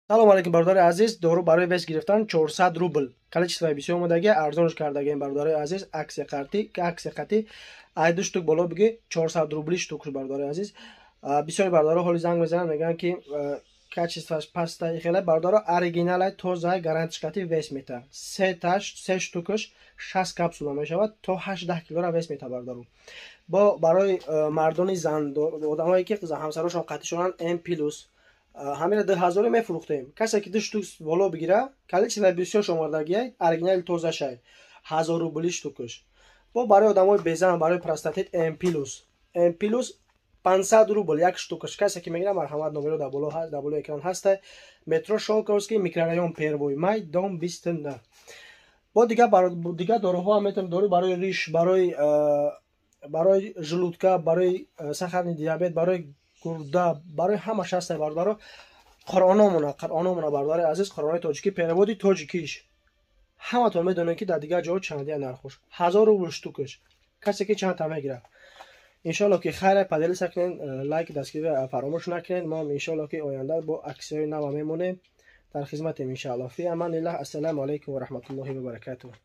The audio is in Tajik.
салом алейкум бародари азиз. Дору барои вес гирифтан 400 рубл количествои бисёр омадаги арзонш кардагаем бародари азиз. Аксия қати ай 2 штук боло биги 400 рубли штук бародари азиз. бисёри бародаро ҳоли занг мезананд мегӯянд ки качествоаш пастаи хеле бародаро оригиналай тозаи гарантишкати вес мета. се штукаш 60 капсула мешавад то 18 килора вес мета бародаро. бо барои мардони зан одамое ки ҳамсарошон қати шуданд м плюс ҳамира 2000 мефурӯхтем. касе ки 2 штук боло бигира количество бисёр шомардагиай оригинали тозашай 1000 рубли штукаш. бо барои одамои безан барои простатит м плюс 500 рубл як штукаш. касе ки мегира марҳамат номеро дар боло экран ҳаста. метро Шолковский, микрорайон Первой май, дом 29. бо дига дороҳо ҳам метавонем дору барои риш, барои желудка, барои сахарни диабет, барои гурда, барои ҳамаш ҳаста бародаро. қуръономона бародари азиз, қуръонои тоҷикӣ, переводи тоҷикиш. ҳаматон медонед ки дар дигар ҷо чандия нархош 1000 рубл штукаш. касе ки чанд та мегира. иншоалло ки хайр поделиться кунед, лайк дастгирӣ фаромӯш накунед. мо иншоалло ки оянда бо аксияҳои нав мемонем дар хизматем иншоалло. фи аманилlah. ассалому алайкум ва раҳматуллоҳи ва баракатуҳ.